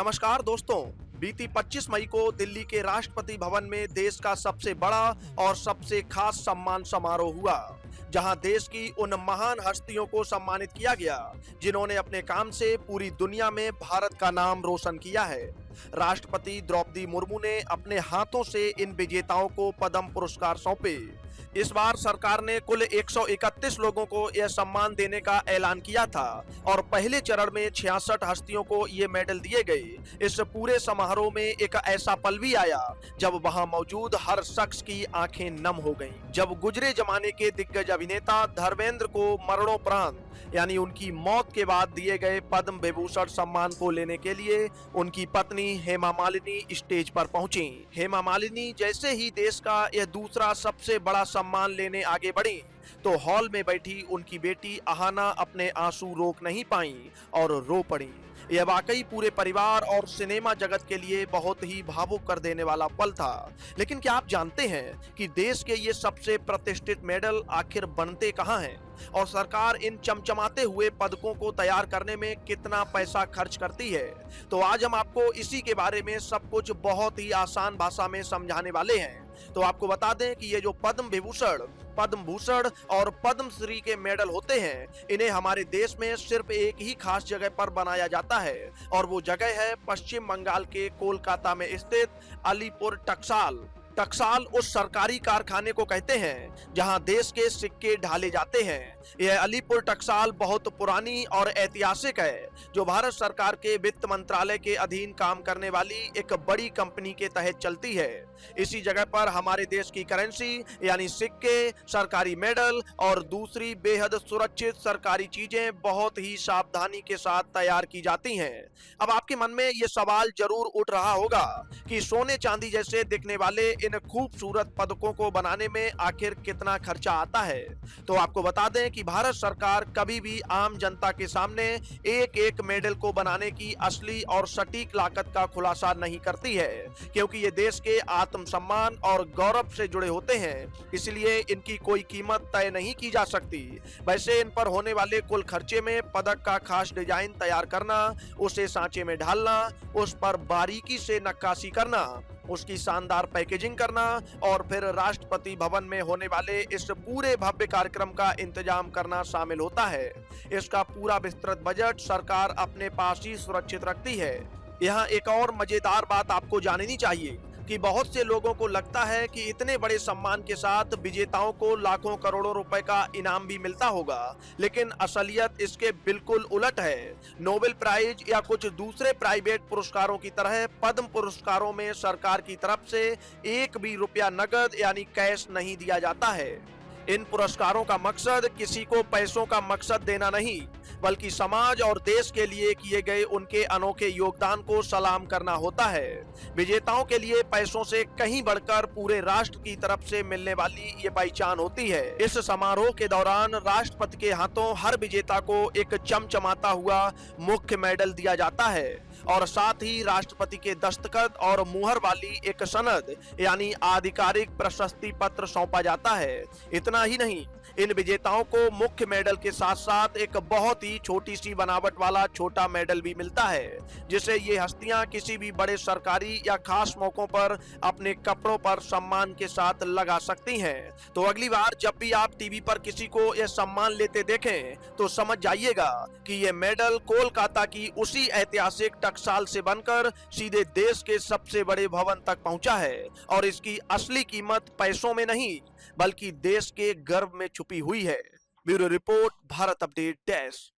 नमस्कार दोस्तों। बीती 25 मई को दिल्ली के राष्ट्रपति भवन में देश का सबसे बड़ा और सबसे खास सम्मान समारोह हुआ, जहां देश की उन महान हस्तियों को सम्मानित किया गया जिन्होंने अपने काम से पूरी दुनिया में भारत का नाम रोशन किया है। राष्ट्रपति द्रौपदी मुर्मू ने अपने हाथों से इन विजेताओं को पद्म पुरस्कार सौंपे। इस बार सरकार ने कुल 131 लोगों को यह सम्मान देने का ऐलान किया था और पहले चरण में 66 हस्तियों को ये मेडल दिए गए। इस पूरे समारोह में एक ऐसा पल भी आया जब वहां मौजूद हर शख्स की आंखें नम हो गईं। जब गुजरे जमाने के दिग्गज अभिनेता धर्मेंद्र को मरणोपरांत यानी उनकी मौत के बाद दिए गए पद्म विभूषण सम्मान को लेने के लिए उनकी पत्नी हेमा मालिनी स्टेज पर पहुंची। हेमा मालिनी जैसे ही देश का यह दूसरा सबसे बड़ा सम्मान लेने आगे बढ़ी तो हॉल में बैठी उनकी बेटी अहाना अपने आंसू रोक नहीं पाई और रो पड़ी। यह वाकई पूरे परिवार और सिनेमा जगत के लिए बहुत ही भावुक कर देने वाला पल था। लेकिन क्या आप जानते हैं कि देश के ये सबसे प्रतिष्ठित मेडल आखिर बनते कहां हैं और सरकार इन चमचमाते हुए पदकों को तैयार करने में कितना पैसा खर्च करती है? तो आज हम आपको इसी के बारे में सब कुछ बहुत ही आसान भाषा में समझाने वाले हैं। तो आपको बता दें कि ये जो पद्म विभूषण, पद्म भूषण और पद्म श्री के मेडल होते हैं, इन्हें हमारे देश में सिर्फ एक ही खास जगह पर बनाया जाता है और वो जगह है पश्चिम बंगाल के कोलकाता में स्थित अलीपुर टकसाल। टकसाल उस सरकारी कारखाने को कहते हैं जहां देश के सिक्के ढाले जाते हैं। यह अलीपुर टकसाल बहुत पुरानी और ऐतिहासिक है, जो भारत सरकार के वित्त मंत्रालय के अधीन काम करने वाली एक बड़ी कंपनी के तहत चलती है। इसी जगह पर हमारे देश की करेंसी यानी सिक्के, सरकारी मेडल और दूसरी बेहद सुरक्षित सरकारी चीजें बहुत ही सावधानी के साथ तैयार की जाती हैं। अब आपके मन में ये सवाल जरूर उठ रहा होगा कि सोने चांदी जैसे दिखने वाले इन खूबसूरत पदकों को बनाने में आखिर कितना खर्चा आता है। तो आपको बता दें कि भारत सरकार कभी भी आम जनता के सामने एक एक मेडल को बनाने की असली और सटीक लागत का खुलासा नहीं करती है, क्योंकि ये देश के आत्मसम्मान और गौरव से जुड़े होते हैं। इसलिए इनकी कोई कीमत तय नहीं की जा सकती। वैसे इन पर होने वाले कुल खर्चे में पदक का खास डिजाइन तैयार करना, उसे सांचे में ढालना, उस पर बारीकी से नक्काशी करना, उसकी शानदार पैकेजिंग करना और फिर राष्ट्रपति भवन में होने वाले इस पूरे भव्य कार्यक्रम का इंतजाम करना शामिल होता है। इसका पूरा विस्तृत बजट सरकार अपने पास ही सुरक्षित रखती है। यहाँ एक और मजेदार बात आपको जाननी चाहिए कि बहुत से लोगों को लगता है कि इतने बड़े सम्मान के साथ विजेताओं को लाखों करोड़ों रुपए का इनाम भी मिलता होगा, लेकिन असलियत इसके बिल्कुल उलट है। नोबेल प्राइज या कुछ दूसरे प्राइवेट पुरस्कारों की तरह पद्म पुरस्कारों में सरकार की तरफ से एक भी रुपया नकद यानी कैश नहीं दिया जाता है। इन पुरस्कारों का मकसद किसी को पैसों का मकसद देना नहीं, बल्कि समाज और देश के लिए किए गए उनके अनोखे योगदान को सलाम करना होता है। विजेताओं के लिए पैसों से कहीं बढ़कर पूरे राष्ट्र की तरफ से मिलने वाली ये पहचान होती है। इस समारोह के दौरान राष्ट्रपति के हाथों हर विजेता को एक चमचमाता हुआ मुख्य मेडल दिया जाता है और साथ ही राष्ट्रपति के दस्तखत और मुहर वाली एक सनद यानी आधिकारिक प्रशस्ति पत्र सौंपा जाता है। इतना ही नहीं, इन विजेताओं को मुख्य मेडल के साथ साथ एक बहुत ही छोटी सी बनावट वाला छोटा मेडल भी मिलता है, जिसे ये हस्तियां किसी भी बड़े सरकारी या खास मौकों पर अपने कपड़ों पर सम्मान के साथ लगा सकती हैं। तो अगली बार जब भी आप टीवी पर किसी को यह सम्मान लेते देखें तो समझ जाइएगा कि यह मेडल कोलकाता की उसी ऐतिहासिक टकसाल से बनकर सीधे देश के सबसे बड़े भवन तक पहुंचा है और इसकी असली कीमत पैसों में नहीं बल्कि देश के गर्व में छुपी हुई है। Bureau report, Bharat update desk.